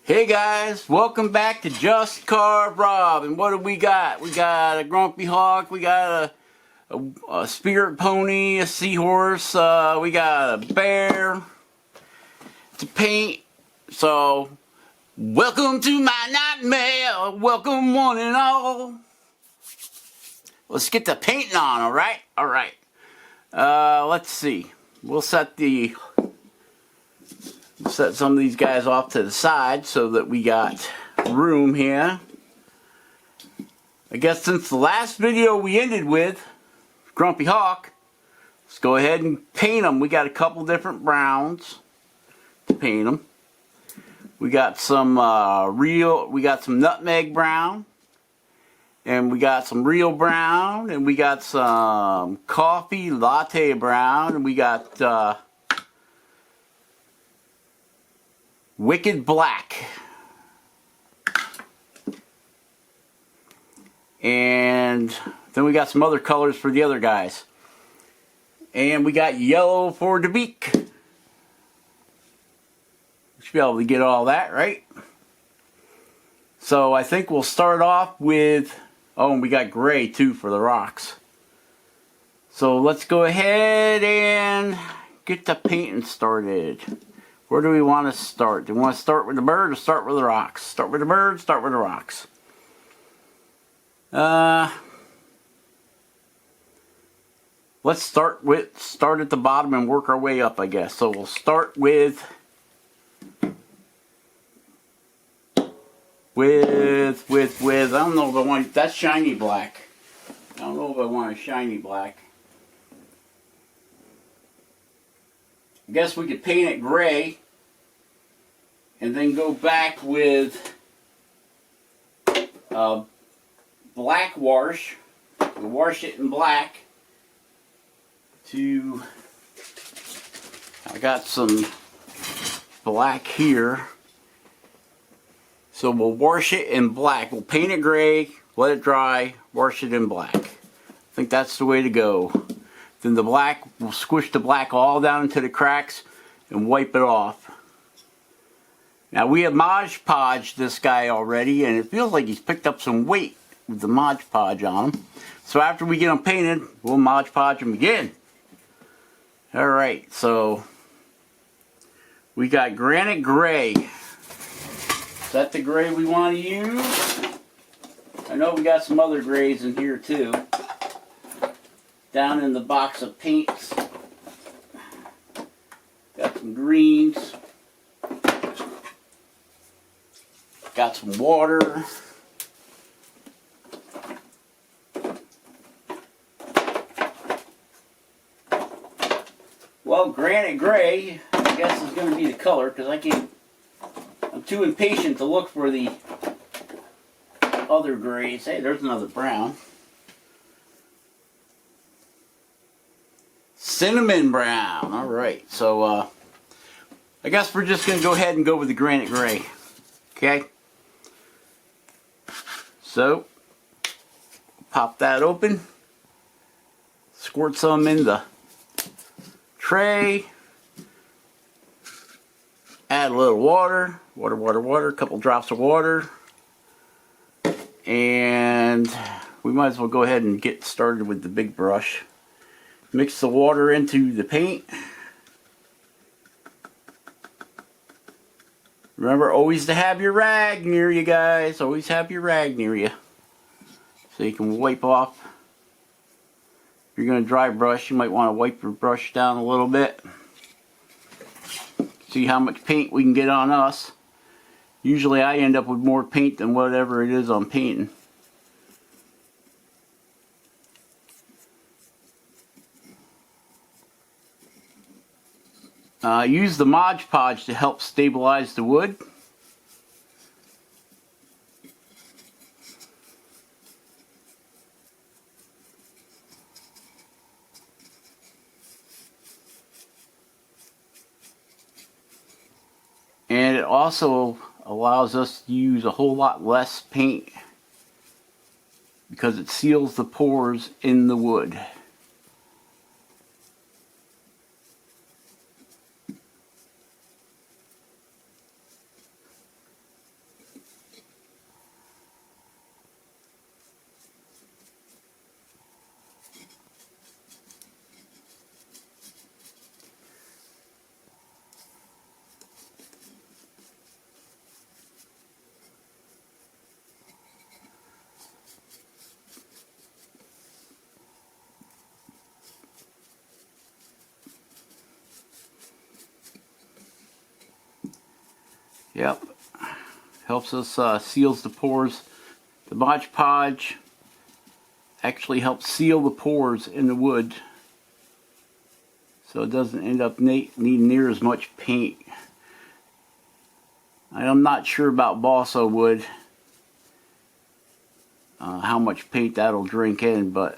Hey guys, welcome back to Just Carve Rob. And what do we got? We got a grumpy hawk, we got a spirit pony, a seahorse, we got a bear to paint. So, welcome to my nightmare. Welcome one and all. Let's get the painting on, alright? Alright. Let's see. We'll set some of these guys off to the side so that we got room here. I guess since the last video we ended with Grumpy Hawk, let's go ahead and paint them. We got a couple different browns to paint them. We got some nutmeg brown, and we got some real brown, and we got some coffee latte brown, and we got Wicked Black. And then we got some other colors for the other guys. And we got yellow for the beak. We should be able to get all that, right? So I think we'll start off with, oh, and we got gray too for the rocks. So let's go ahead and get the painting started. Where do we want to start? Do we want to start with the bird or start with the rocks? Start with the bird, start with the rocks. Let's start at the bottom and work our way up, I guess. So we'll start with I don't know if I want, that's shiny black. I don't know if I want a shiny black. I guess we could paint it gray and then go back with black wash. We'll wash it in black I got some black here. So we'll wash it in black. We'll paint it gray, let it dry, wash it in black. I think that's the way to go. Then the black, we'll squish the black all down into the cracks and wipe it off. Now we have Mod Podged this guy already, and it feels like he's picked up some weight with the Mod Podge on him. So after we get him painted, we'll Mod Podge him again. Alright, so we got Granite Gray. Is that the gray we want to use? I know we got some other grays in here too. Down in the box of paints. Got some greens. Got some water. Well, Granite Gray, I guess, is going to be the color because I'm too impatient to look for the other grays. Hey, there's another brown. Cinnamon brown. Alright, so I guess we're just going to go ahead and go with the Granite Gray. Okay? So, pop that open. Squirt some in the tray. Add a little water. Water. A couple drops of water. And we might as well go ahead and get started with the big brush. Mix the water into the paint. Remember always to have your rag near you, guys. Always have your rag near you. So you can wipe off. If you're going to dry brush, you might want to wipe your brush down a little bit. See how much paint we can get on us. Usually I end up with more paint than whatever it is I'm painting. Use the Mod Podge to help stabilize the wood. And it also allows us to use a whole lot less paint because it seals the pores in the wood. Yep. Helps us, seals the pores. The Mod Podge actually helps seal the pores in the wood, so it doesn't end up needing near as much paint. I'm not sure about balsa wood, how much paint that'll drink in, but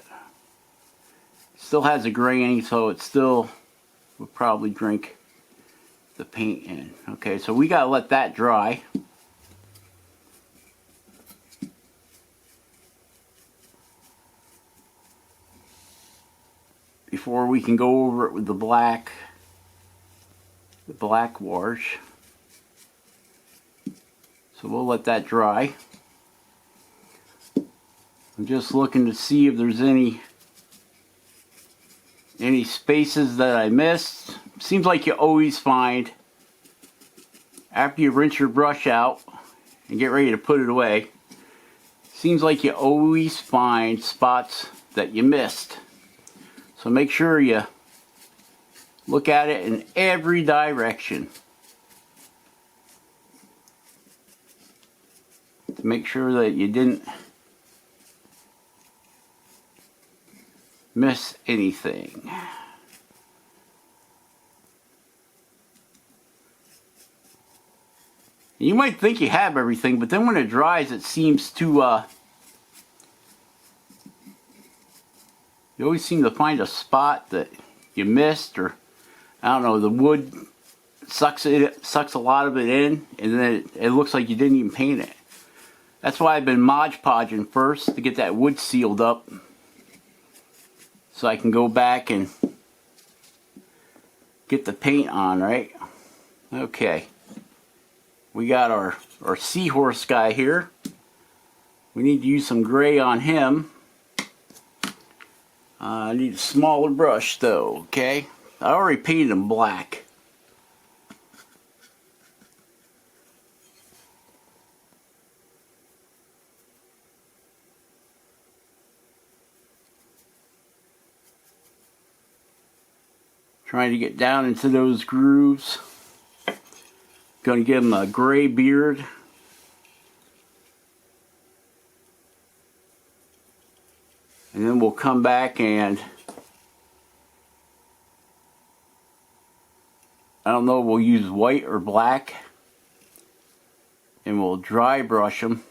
it still has a grain, so it still will probably drink the paint in. Okay, so we gotta let that dry. Before we can go over it with the black wash. So we'll let that dry. I'm just looking to see if there's any spaces that I missed. Seems like you always find, after you rinse your brush out and get ready to put it away, seems like you always find spots that you missed. So make sure you look at it in every direction to make sure that you didn't miss anything. You might think you have everything, but then when it dries, it seems to you always seem to find a spot that you missed, or I don't know, the wood sucks a lot of it in, and then it looks like you didn't even paint it. That's why I've been Mod Podging first, to get that wood sealed up, so I can go back and get the paint on, right? Okay. We got our seahorse guy here. We need to use some gray on him. I need a smaller brush though, okay? I already painted him black. Trying to get down into those grooves. Going to give him a gray beard. And then we'll come back and I don't know, we'll use white or black and we'll dry brush them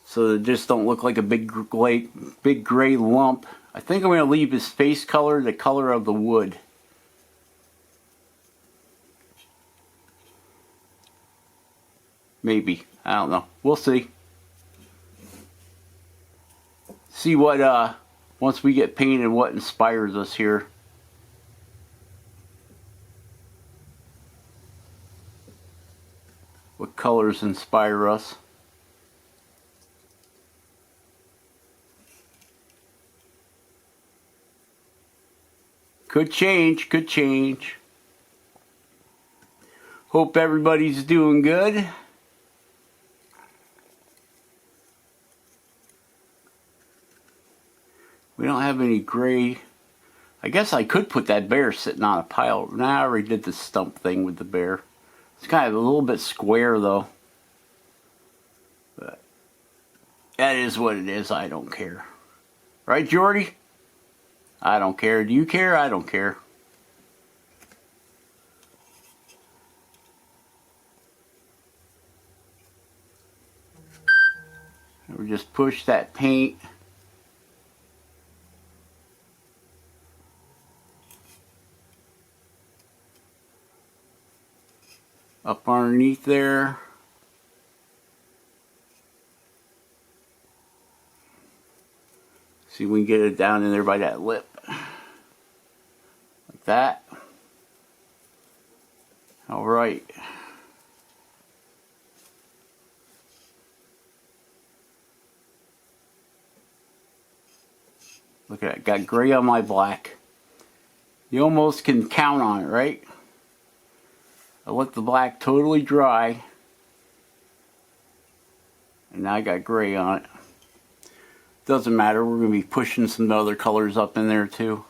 so they just don't look like a big gray lump. I think I'm going to leave his face color the color of the wood. Maybe. I don't know. We'll see. See what, once we get painted, what inspires us here. What colors inspire us. Could change, could change. Hope everybody's doing good. We don't have any gray. I guess I could put that bear sitting on a pile. Nah, I already did the stump thing with the bear. It's kind of a little bit square though. But that is what it is. I don't care. Right, Jordy? I don't care. Do you care? I don't care. We just push that paint up underneath there. See if we can get it down in there by that lip. Like that. Alright. Look at that. Got gray on my black. You almost can count on it, right? I let the black totally dry. And now I got gray on it. Doesn't matter, we're going to be pushing some other colors up in there too.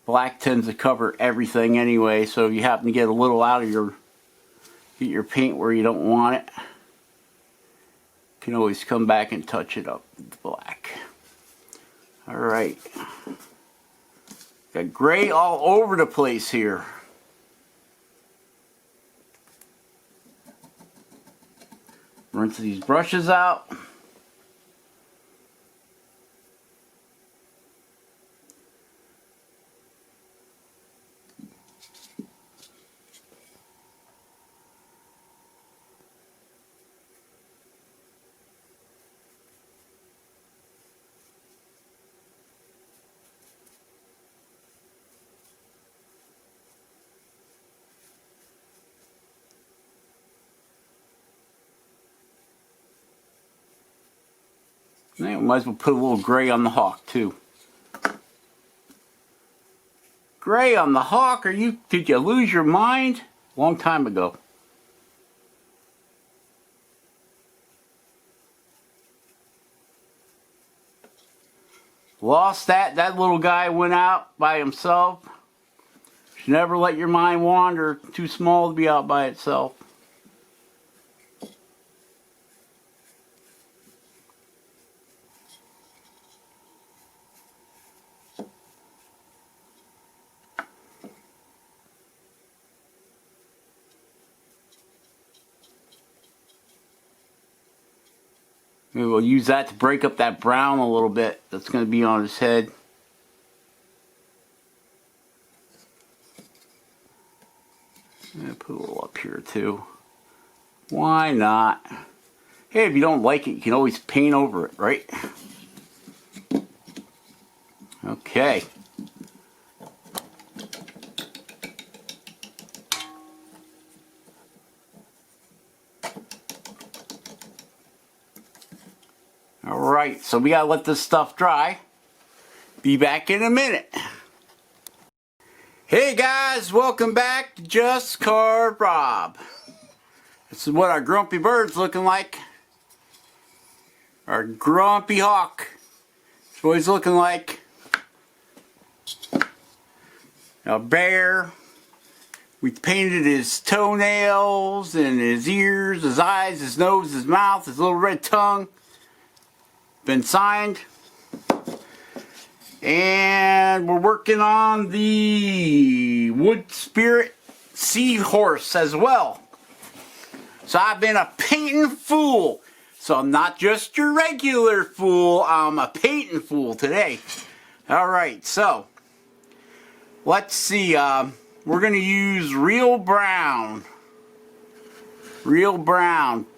Black tends to cover everything anyway, so if you happen to get a little out of your paint where you don't want it, you can always come back and touch it up with black. Alright. Got gray all over the place here. Rinse these brushes out. Yeah, might as well put a little gray on the hawk too. Gray on the hawk? Did you lose your mind? Long time ago. Lost that. That little guy went out by himself. Should never let your mind wander. Too small to be out by itself. Maybe we'll use that to break up that brown a little bit that's going to be on his head. Put a little up here too. Why not? Hey, if you don't like it, you can always paint over it, right? Okay. Alright, so we gotta let this stuff dry. Be back in a minute. Hey guys, welcome back to Just Carved Rob. This is what our grumpy bird's looking like. Our grumpy hawk. That's what he's looking like. A bear. We painted his toenails and his ears, his eyes, his nose, his mouth, his little red tongue. Been signed. And we're working on the Wood Spirit Seahorse as well. So I've been a painting fool. So I'm not just your regular fool, I'm a painting fool today. Alright, so let's see. We're going to use Real Brown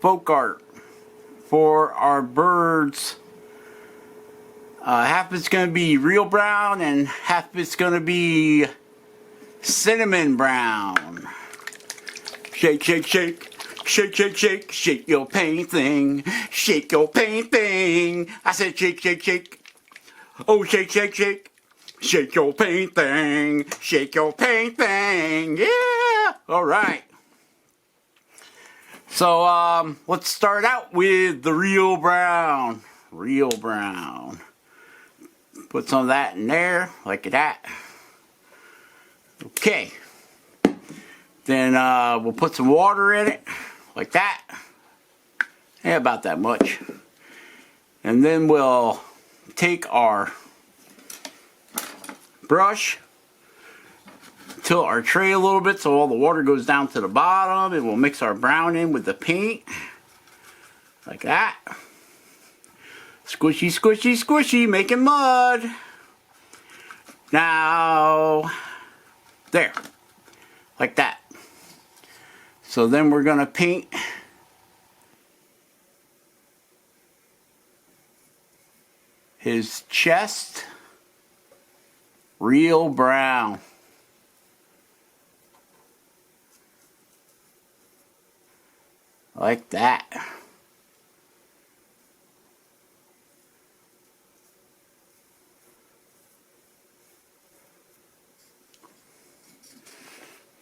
folk art for our birds. Half of it's going to be real brown and half of it's going to be cinnamon brown. Shake, shake, shake. Shake, shake, shake. Shake your paint thing. Shake your paint thing. I said shake, shake, shake. Oh, shake, shake, shake. Shake your paint thing. Shake your paint thing. Yeah. All right. So, let's start out with the real brown. Real brown. Put some of that in there, like that. Okay. Then we'll put some water in it, like that. Yeah, about that much. And then we'll take our brush, tilt our tray a little bit so all the water goes down to the bottom, and we'll mix our brown in with the paint, like that. Squishy, squishy, squishy, making mud. Now, there, like that. So then we're going to paint his chest real brown. Like that.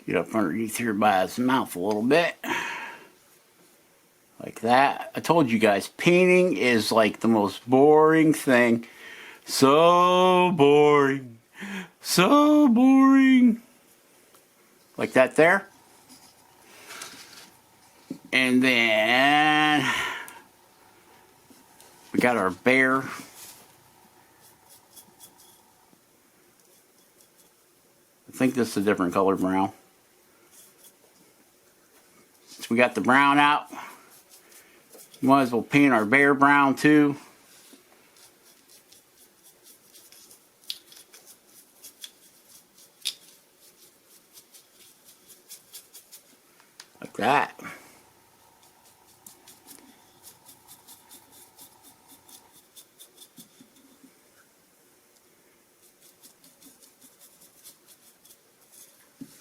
Get up underneath here by his mouth a little bit. Like that. I told you guys, painting is like the most boring thing. So boring. So boring. Like that there. And then we got our bear. I think this is a different color brown. So we got the brown out. Might as well paint our bear brown too. Like that.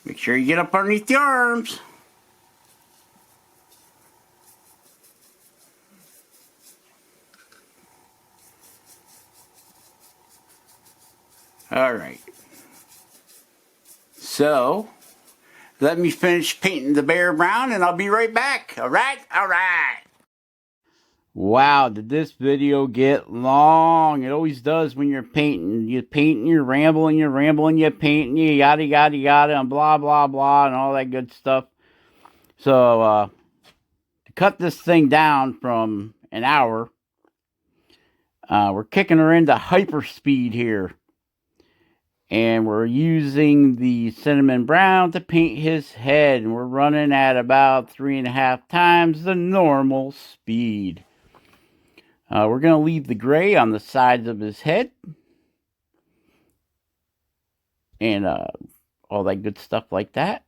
Make sure you get up underneath the arms. Alright. So, let me finish painting the bear brown and I'll be right back. Alright? Alright. Wow, did this video get long? It always does when you're painting. You're painting, you're rambling, you're painting, you yada, yada, yada, and blah, blah, blah, and all that good stuff. So, to cut this thing down from an hour, we're kicking her into hyperspeed here. And we're using the cinnamon brown to paint his head. And we're running at about 3.5 times the normal speed. We're going to leave the gray on the sides of his head. And all that good stuff like that.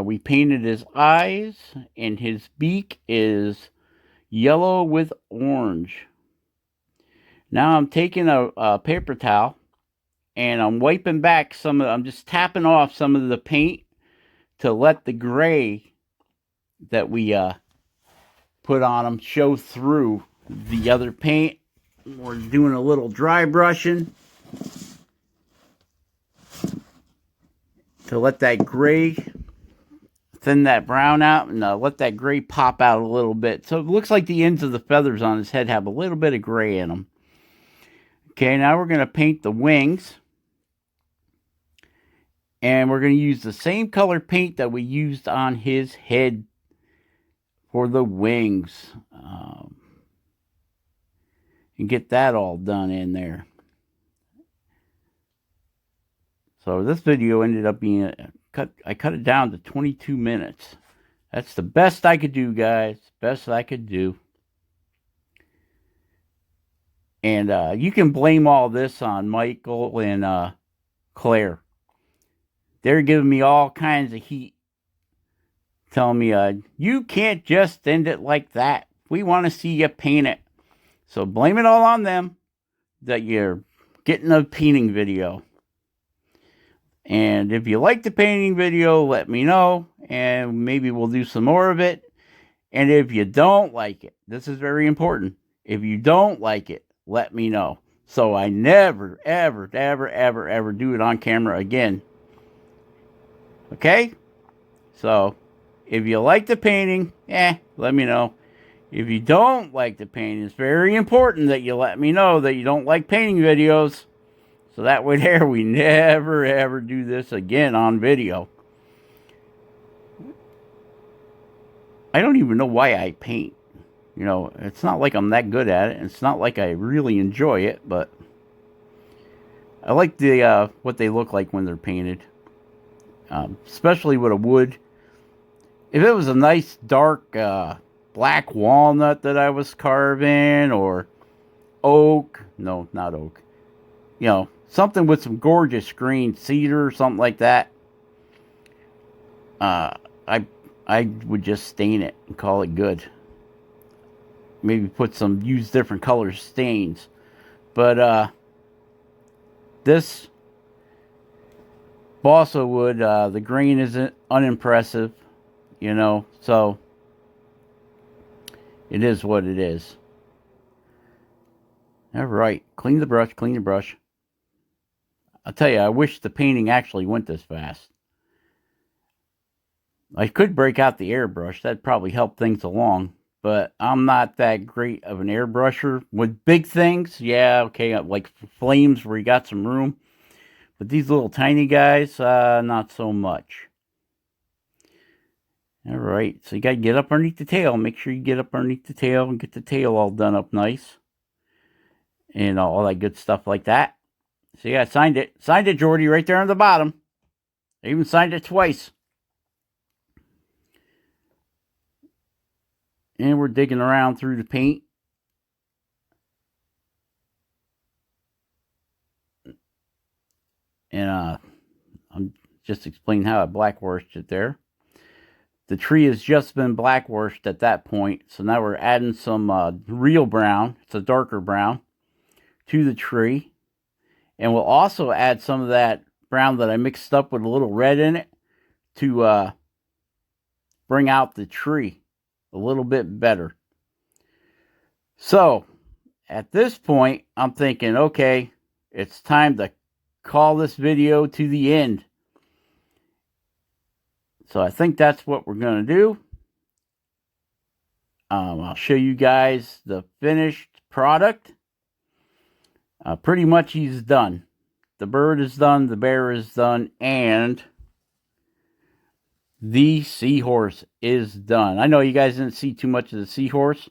We painted his eyes. And his beak is yellow with orange. Now I'm taking a paper towel. And I'm wiping back I'm just tapping off some of the paint to let the gray that we put on him show through the other paint. We're doing a little dry brushing to let that gray thin that brown out and let that gray pop out a little bit. So it looks like the ends of the feathers on his head have a little bit of gray in them. Okay, now we're going to paint the wings. And we're going to use the same color paint that we used on his head for the wings. And get that all done in there. So this video ended up being I cut it down to 22 minutes. That's the best I could do, guys. Best I could do. And you can blame all this on Michael and Claire. They're giving me all kinds of heat. Telling me, you can't just end it like that. We want to see you paint it. So blame it all on them that you're getting a painting video. And if you like the painting video, let me know. And maybe we'll do some more of it. And if you don't like it, this is very important. If you don't like it, let me know. So I never, ever, ever, ever, ever do it on camera again. Okay? So, if you like the painting, let me know. If you don't like the painting, it's very important that you let me know that you don't like painting videos. So that way there, we never ever do this again on video. I don't even know why I paint. You know, it's not like I'm that good at it. It's not like I really enjoy it, but I like the what they look like when they're painted. Especially with a wood. If it was a nice dark black walnut that I was carving, or oak, no, not oak, you know, something with some gorgeous green, cedar or something like that, I would just stain it and call it good. Maybe use different color stains. But this balsa wood, the grain isn't unimpressive, you know, so it is what it is. All right, clean the brush, clean the brush. I'll tell you, I wish the painting actually went this fast. I could break out the airbrush. That'd probably help things along. But I'm not that great of an airbrusher. With big things, yeah, okay, like flames where you got some room. But these little tiny guys, not so much. Alright, so you gotta get up underneath the tail. Make sure you get up underneath the tail and get the tail all done up nice. And all that good stuff like that. So yeah, I signed it. Signed it, Jordy, right there on the bottom. I even signed it twice. And we're digging around through the paint. And I'm just explaining how I blackwashed it there. The tree has just been blackwashed at that point. So now we're adding some real brown. It's a darker brown to the tree. And we'll also add some of that brown that I mixed up with a little red in it to bring out the tree a little bit better. So at this point, I'm thinking, okay, it's time to call this video to the end. So I think that's what we're going to do. I'll show you guys the finished product. Pretty much he's done. The bird is done, the bear is done, and the seahorse is done. I know you guys didn't see too much of the seahorse.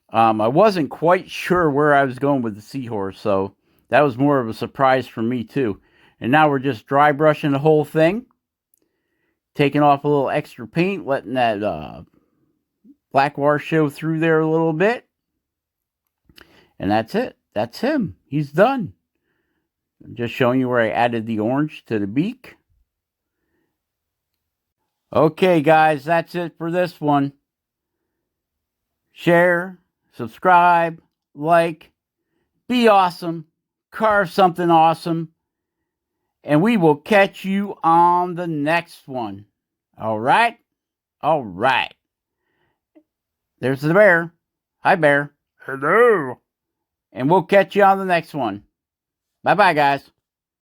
I wasn't quite sure where I was going with the seahorse, so that was more of a surprise for me too. And now we're just dry brushing the whole thing, taking off a little extra paint, letting that black wash show through there a little bit. And that's it. That's him. He's done. I'm just showing you where I added the orange to the beak. Okay, guys, that's it for this one. Share, subscribe, like, be awesome, carve something awesome, and we will catch you on the next one. All right? All right. There's the bear. Hi, bear. Hello. And we'll catch you on the next one. Bye-bye, guys.